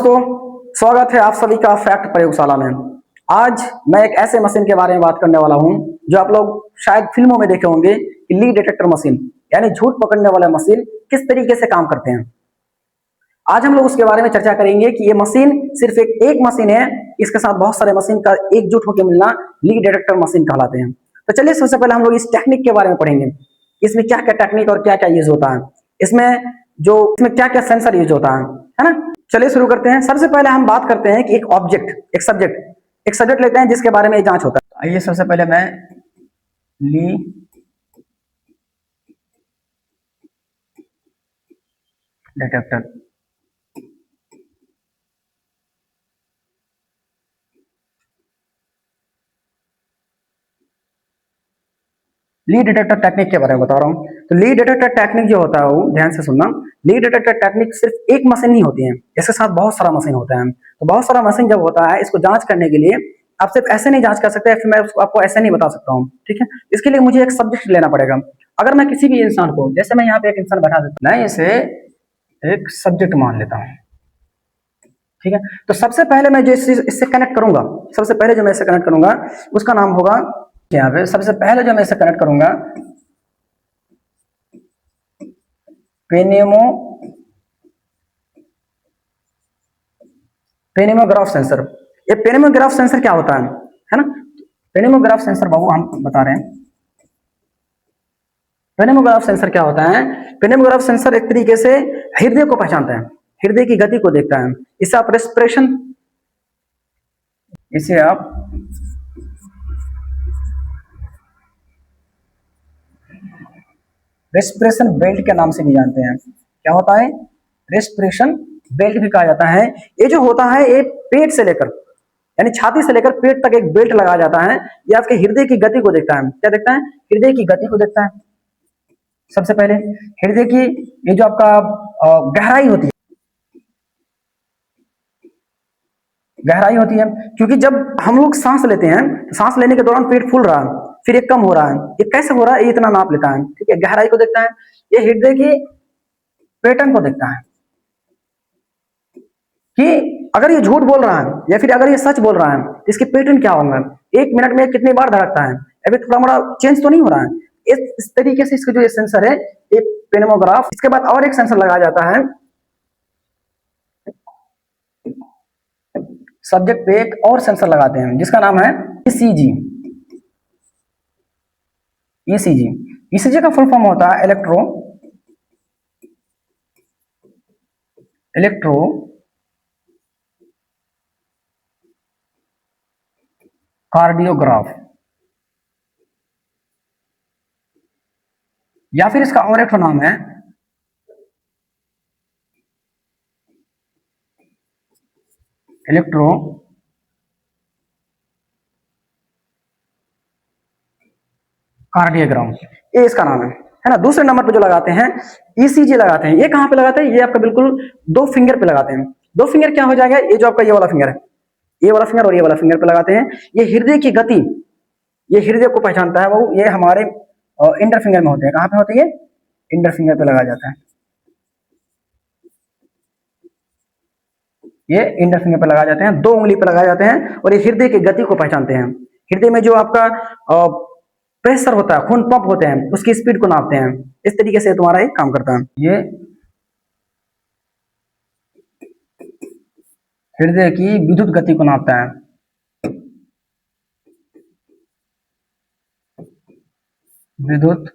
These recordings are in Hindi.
दोस्तों, स्वागत है आप सभी का फैक्ट प्रयोगशाला में। आज मैं एक ऐसे मशीन के बारे में बात करने वाला हूं जो आप लोग शायद फिल्मों में देखे होंगे कि ली डिटेक्टर मशीन यानी झूठ पकड़ने वाला मशीन किस तरीके से काम करते हैं। आज हम लोग उसके बारे में चर्चा करेंगे कि ये मशीन सिर्फ एक मशीन है, इसके साथ बहुत सारे मशीन का एकजुट होकर मिलना ली डिटेक्टर मशीन कहलाते हैं। तो चलिए सबसे पहले हम लोग इस टेक्निक के बारे में पढ़ेंगे, इसमें क्या क्या टेक्निक और क्या क्या यूज होता है, इसमें क्या क्या सेंसर यूज होता है ना। चलिए शुरू करते हैं। सबसे पहले हम बात करते हैं कि एक सब्जेक्ट लेते हैं जिसके बारे में जांच होता है। आइए सबसे पहले मैं ली डिटेक्टर ली डिटेक्टर टेक्निक के बारे में बता रहा हूँ। तो ली डिटेक्टर टेक्निक जो होता है वो ध्यान से सुनना। ली डिटेक्टर टेक्निक सिर्फ एक मशीन नहीं होती है, इसके साथ बहुत सारा मशीन होता है। तो बहुत सारा मशीन जब होता है, इसको जांच करने के लिए आप सिर्फ ऐसे नहीं जांच कर सकते, फिर मैं आपको ऐसे नहीं बता सकता हूँ, ठीक है। इसके लिए मुझे एक सब्जेक्ट लेना पड़ेगा। अगर मैं किसी भी इंसान को, जैसे मैं यहाँ पे एक इंसान बैठा देता हूँ, मैं इसे एक सब्जेक्ट मान लेता हूँ, ठीक है। तो सबसे पहले मैं जो इससे कनेक्ट करूंगा, सबसे पहले जो मैं इससे कनेक्ट करूंगा उसका नाम होगा, यहाँ पे सबसे पहले जो मैं इसे कनेक्ट करूंगा पेनेमोग्राफ सेंसर। ये पेनेमोग्राफ सेंसर क्या होता है ना। पेनेमोग्राफ सेंसर बाबू हम बता रहे हैं। पेनेमोग्राफ सेंसर क्या होता है? पेनेमोग्राफ सेंसर एक तरीके से हृदय को पहचानता है, हृदय की गति को देखता है। इसे आप रेस्पिरेशन बेल्ट के नाम से भी जानते हैं। क्या होता है? रेस्पिरेशन बेल्ट भी कहा जाता है। ये जो होता है ये पेट से लेकर यानी छाती से लेकर पेट तक एक बेल्ट लगाया जाता है। ये आपके हृदय की गति को देखता है। क्या देखता है? हृदय की गति को देखता है। सबसे पहले हृदय की ये जो आपका गहराई होती है, गहराई होती है, क्योंकि जब हम लोग सांस लेते हैं तो सांस लेने के दौरान पेट फूल रहा है, फिर ये कम हो रहा है, ये कैसे हो रहा है, ये इतना नाप लेता है, ठीक है। गहराई को देखता है। ये हृदय की पैटर्न को देखता है कि अगर ये झूठ बोल रहा है या फिर अगर ये सच बोल रहा है तो इसके पैटर्न क्या होंगे, एक मिनट में कितनी बार धड़कता है, अभी थोड़ा मोड़ा चेंज तो नहीं हो रहा है। इस तरीके से इसका जो ये सेंसर है, एक पेनेमोग्राफ। इसके बाद और एक सेंसर लगाया जाता है सब्जेक्ट पे, एक और सेंसर लगाते हैं जिसका नाम है ईसीजी। ईसीजी ईसीजी का फुल फॉर्म होता है इलेक्ट्रो कार्डियोग्राफ, या फिर इसका और एक नाम है इलेक्ट्रो कार्डियोग्राम, ये इसका नाम है ना। दूसरे नंबर पे जो लगाते हैं ईसीजी लगाते हैं। ये कहां पे लगाते हैं? ये आपका बिल्कुल दो फिंगर पे लगाते हैं। दो फिंगर क्या हो जाएगा? ये जो आपका ये वाला फिंगर है, ये वाला फिंगर और ये वाला फिंगर पे लगाते हैं। ये हृदय की गति, ये हृदय को पहचानता है वो। ये हमारे इंडर फिंगर में होते हैं। कहां पे होते हैं? इंडर फिंगर पे लगाया जाता है। ये इंडर फिंगर पे लगाए जाते हैं, दो उंगली पे लगाए जाते हैं, और ये हृदय की गति को पहचानते हैं। हृदय में जो आपका प्रेशर होता है, खून पंप होते हैं, उसकी स्पीड को नापते हैं। इस तरीके से तुम्हारा ये काम करता है। ये हृदय की विद्युत गति को नापता है, विद्युत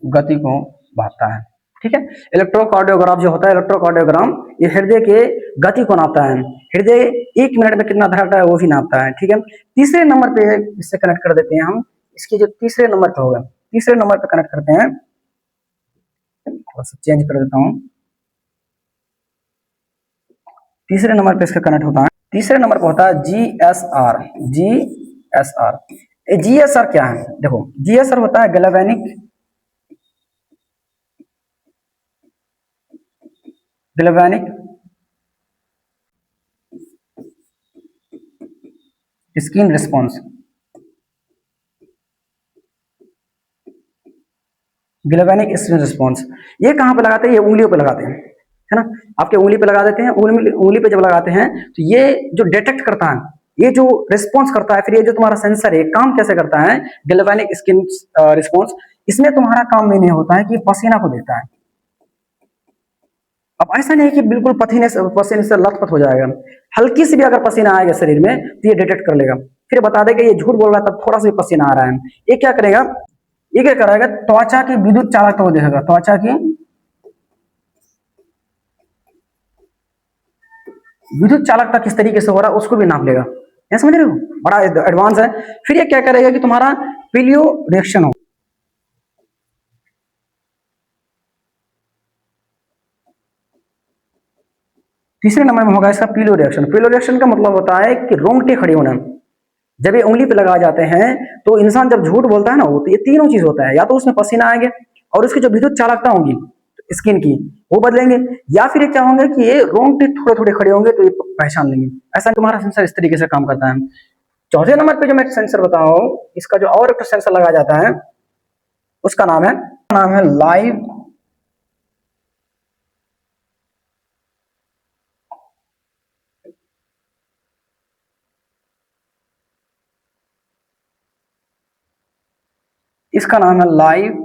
गति को मापता है, ठीक है। इलेक्ट्रोकार्डियोग्राफ जो होता है, इलेक्ट्रोकार्डियोग्राम, ये हृदय के गति को नापता है। हृदय एक मिनट में कितना धड़कता है वो भी नापता है, ठीक है। तीसरे नंबर पे इससे कनेक्ट कर देते हैं हम। इसके जो तीसरे नंबर पे होगा, तीसरे नंबर पे कनेक्ट करते हैं, थोड़ा सा चेंज कर देता हूं। तीसरे नंबर पे इसका कनेक्ट होता है, तीसरे नंबर पे होता है जीएसआर। जीएसआर, जीएसआर क्या है? देखो, जीएसआर होता है galvanic skin response. Galvanic skin response ये कहां पे लगाते हैं? ये उंगलियों पे लगाते हैं। है ना। आपके उंगली पे लगा देते हैं, उंगली उंगली पे जब लगाते हैं तो ये जो डिटेक्ट करता है, ये जो रिस्पॉन्स करता है, फिर ये जो तुम्हारा सेंसर है काम कैसे करता है, गैल्वेनिक स्किन रिस्पॉन्स, इसमें तुम्हारा काम नहीं होता है कि पसीना को देता है। अब ऐसा नहीं कि बिल्कुल पसीने से लथपथ हो जाएगा, हल्की सी भी अगर पसीना आएगा शरीर में तो ये डिटेक्ट कर लेगा, फिर बता देगा ये झूठ बोल रहा है, तब थोड़ा सा भी पसीना आ रहा है। ये क्या करेगा, ये क्या करेगा, त्वचा की विद्युत चालकता को देखेगा, त्वचा की विद्युत चालकता किस तरीके से हो रहा है उसको भी नाप लेगा। ये समझ रहे हो, बड़ा एडवांस है। फिर ये क्या करेगा कि तुम्हारा पीलियो रिएक्शन हो, तीसरे नंबर में होगा इसका पीलो रिएक्शन। पीलो रिएक्शन का मतलब होता है कि रोंगटे खड़े होना। जब ये उंगली पे लगा जाते हैं तो इंसान जब झूठ बोलता है ना, वो तो ये तीनों चीज होता है, या तो उसमें पसीना आएंगे और उसकी जो विद्युत चालकता होगी स्किन की वो बदलेंगे, या फिर ये क्या होंगे कि ये रोंगटे थोड़े थोड़े खड़े होंगे तो ये पहचान लेंगे। ऐसा तुम्हारा सेंसर इस तरीके से काम करता है। चौथे नंबर पे जो मैं सेंसर बताऊं, इसका जो और एक सेंसर लगाया जाता है उसका नाम है लाइव इसका नाम है लाइव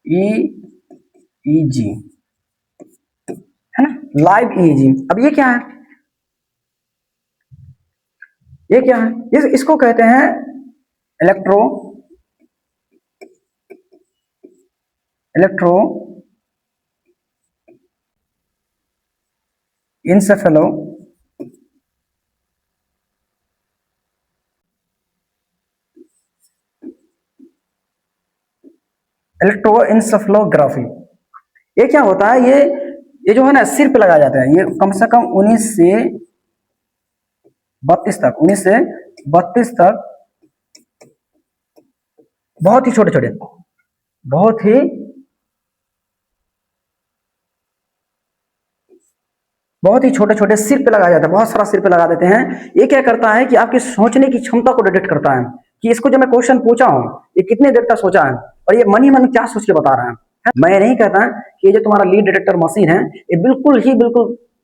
ई ईजी, है ना, लाइव ईजी। अब ये क्या है, ये क्या है, इसको कहते हैं इलेक्ट्रो इलेक्ट्रो इंसेफेलो इलेक्ट्रोइंसेफलोग्राफी। ये क्या होता है, ये जो है ना सिर पे लगाया जाता है, ये कम से कम 19 से 32 तक बहुत ही छोटे छोटे, बहुत ही बहुत ही छोटे छोटे सिर पे लगाया जाता है, बहुत सारा सिर पे लगा देते हैं। ये क्या करता है कि आपकी सोचने की क्षमता को डिटेक्ट करता है कि इसको जो मैं क्वेश्चन पूछा हूँ ये कितने देर तक सोचा है और ये मन ही मन क्या सोच के बता रहा है। मैं नहीं कहता कि ये जो तुम्हारा लीड डिटेक्टर मशीन है ये बिल्कुल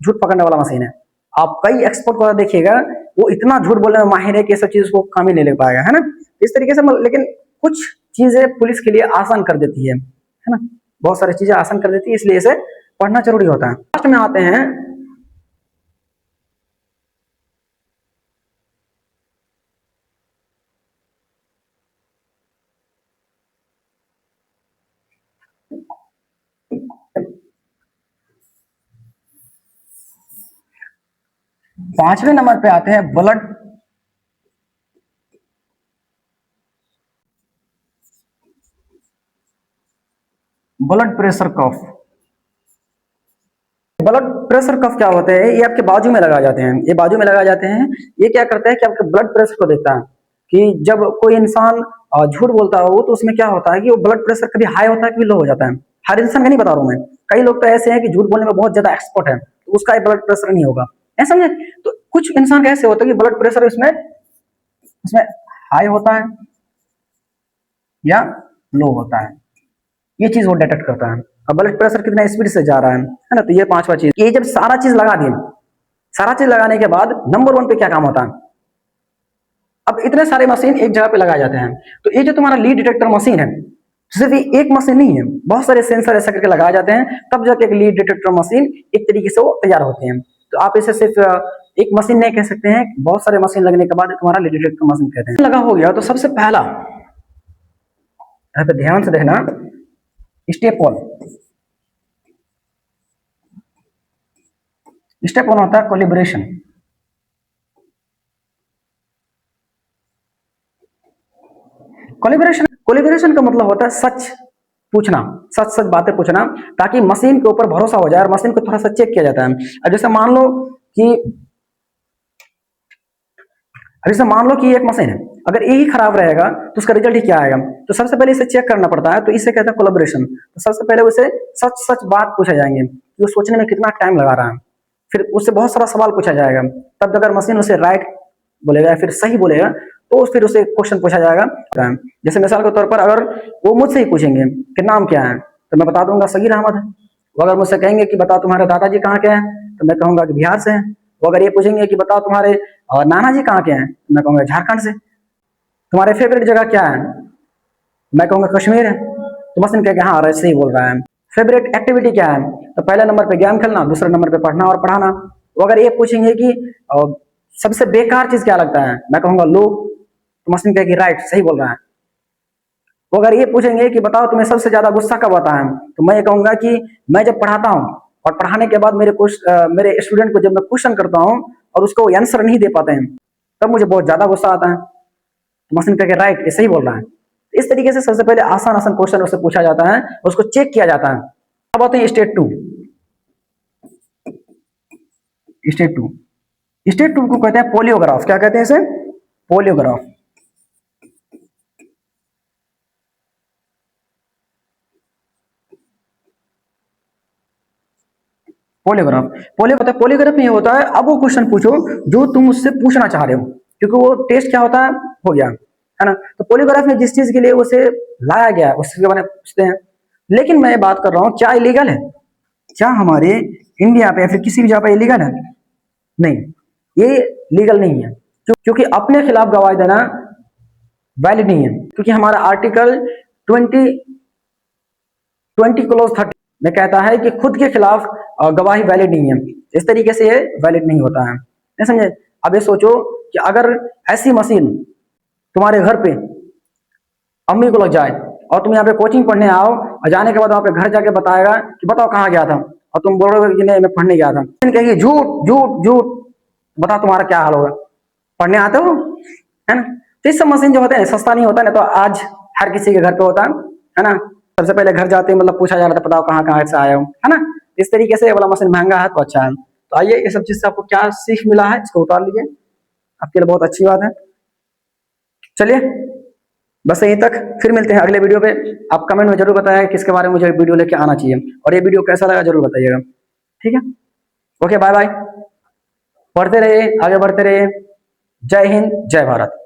झूठ पकड़ने वाला मशीन है। आप कई एक्सपर्ट को देखिएगा, वो इतना झूठ बोलने में माहिर है कि सब चीज को काम ही नहीं ले पाएगा, है ना। इस तरीके से लेकिन कुछ चीजें पुलिस के लिए आसान कर देती है ना, बहुत सारी चीजें आसान कर देती है, इसलिए इसे पढ़ना जरूरी होता है। लास्ट में आते हैं 5वें नंबर पे आते हैं ब्लड प्रेशर कफ। ब्लड प्रेशर कफ क्या होते हैं, ये आपके बाजू में लगा जाते हैं, ये बाजू में लगा जाते हैं। ये क्या करता है कि आपके ब्लड प्रेशर को देखता है कि जब कोई इंसान झूठ बोलता हो तो उसमें क्या होता है कि वो ब्लड प्रेशर कभी हाई होता है कभी लो हो जाता है। हर इंसान का नहीं बता रहा हूं मैं, कई लोग तो ऐसे हैं कि झूठ बोलने में बहुत ज्यादा एक्सपर्ट है तो उसका ब्लड प्रेशर नहीं होगा, ऐसा समझे। तो कुछ इंसान कैसे होता है कि ब्लड प्रेशर उसमें उसमें हाई होता है या लो होता है, ये चीज वो डिटेक्ट करता है। अब ब्लड प्रेशर कितना स्पीड से जा रहा है ना। तो ये पांचवा चीज, ये जब सारा चीज लगा दिए, सारा चीज लगाने के बाद नंबर 1 पे क्या काम होता है। अब इतने सारे मशीन एक जगह पे लगाए जाते हैं, तो ये जो तुम्हारा लीड डिटेक्टर मशीन है, सिर्फ एक मशीन नहीं है, बहुत सारे सेंसर ऐसा करके लगाए जाते हैं, तब जाके एक लीड डिटेक्टर मशीन एक तरीके से वो तैयार होते हैं। तो आप इसे सिर्फ एक मशीन नहीं कह सकते हैं, बहुत सारे मशीन लगने के बाद तुम्हारा लीड डिटेक्टर मशीन कहते हैं। लगा हो गया तो सबसे पहला, यहाँ पे ध्यान से देखना, स्टेप 1 होता है कोलिब्रेशन। कोलिब्रेशन का मतलब होता है सच पूछना, सच सच बातें पूछना, ताकि मशीन के ऊपर भरोसा हो जाए और मशीन को थोड़ा सा चेक किया जाता है। अब जैसे मान लो कि एक मशीन है, अगर यही खराब रहेगा तो उसका रिजल्ट ही क्या आएगा। तो सबसे पहले इसे चेक करना पड़ता है, तो इसे कहते हैं कोलैबोरेशन। तो सबसे पहले उसे सच सच बात पूछा जाएंगे कि वो सोचने में कितना टाइम लगा रहा है, फिर उससे बहुत सारा सवाल पूछा जाएगा, तब अगर मशीन उसे राइट बोलेगा या फिर सही बोलेगा तो फिर उसे क्वेश्चन पूछा जाएगा। जैसे मिसाल के तौर पर अगर वो मुझसे ही पूछेंगे कि नाम क्या है, तो मैं बता दूंगा सगीर अहमद है। वो अगर मुझसे कहेंगे कि बताओ तुम्हारे दादाजी कहाँ के हैं, तो मैं कहूंगा कि बिहार से हैं। वो अगर ये पूछेंगे कि बताओ तुम्हारे नाना जी कहाँ के हैं, तो मैं कहूंगा झारखंड से। तुम्हारे फेवरेट जगह क्या है, मैं कहूंगा कश्मीर है। तो मसलन कहेंगे हाँ सही बोल रहा है। फेवरेट एक्टिविटी क्या है, तो पहले नंबर पे गेम खेलना, दूसरे नंबर पे पढ़ना और पढ़ाना। वो अगर ये पूछेंगे कि सबसे बेकार चीज क्या लगता है, मैं कहूंगा लोग, तो मसलन कहेगी राइट सही बोल रहा है। वो अगर ये पूछेंगे कि बताओ तुम्हें सबसे ज्यादा गुस्सा कब आता है, तो मैं ये कहूंगा कि मैं जब पढ़ाता हूँ और पढ़ाने के बाद मेरे स्टूडेंट को जब मैं क्वेश्चन करता हूँ और उसको आंसर नहीं दे पाते हैं, तब मुझे बहुत ज्यादा गुस्सा आता है। तो मसलन कहेंगे राइट ये सही बोल रहा है। इस तरीके से सबसे पहले आसान आसान क्वेश्चन उससे पूछा जाता है, उसको चेक किया जाता है। अब आते हैं state two. State two, state two को कहते हैं पोलियोग्राफ। क्या कहते हैं इसे, पोलियोग्राफ। पोलियोग्राफ, पोलियोग्राफ में ये होता है, अब वो क्वेश्चन पूछो जो तुम उससे पूछना चाह रहे हो, क्योंकि वो टेस्ट क्या होता है हो गया है ना। तो पोलियोग्राफ में जिस चीज के लिए उसे लाया गया है उसके बारे में पूछते हैं। लेकिन मैं बात कर रहा हूँ क्या इलीगल है, क्या हमारे इंडिया पे या फिर किसी भी जगह पे इलीगल है? नहीं, ये लीगल नहीं है। क्योंकि अपने खिलाफ गवाही देना वैलिड नहीं है, क्योंकि हमारा आर्टिकल 20 क्लोज 30 में कहता है कि खुद के खिलाफ गवाही वैलिड नहीं है। इस तरीके से ये वैलिड नहीं होता है, नहीं समझे। अब ये सोचो कि अगर ऐसी मशीन तुम्हारे घर पे अम्मी को लग जाए और तुम यहाँ पे कोचिंग पढ़ने आओ और जाने के बाद वहां पे घर जाके बताएगा कि बताओ कहाँ गया था, और तुम बोलोगे कि नहीं मैं पढ़ने गया था, कहेगी झूठ झूठ झूठ, बताओ तुम्हारा क्या हाल होगा। पढ़ने आते हो, है ना। तो इस सब मशीन जो होते हैं सस्ता नहीं होता, नहीं तो आज हर किसी के घर पे होता है ना। सबसे पहले घर जाते मतलब पूछा जा रहा था बताओ कहाँ कहाँ से आया हूँ, है ना। इस तरीके से ये वाला मशीन महंगा है तो अच्छा है। तो आइए ये सब चीज से आपको क्या सीख मिला है इसको उतार लीजिए, आपके लिए बहुत अच्छी बात है। चलिए बस यहीं तक, फिर मिलते हैं अगले वीडियो पे। आप कमेंट में जरूर बताएं किसके बारे में मुझे वीडियो लेके आना चाहिए, और ये वीडियो कैसा लगा जरूर बताइएगा, ठीक है। ओके बाय बाय, पढ़ते रहिए, आगे बढ़ते रहिए। जय हिंद, जय भारत।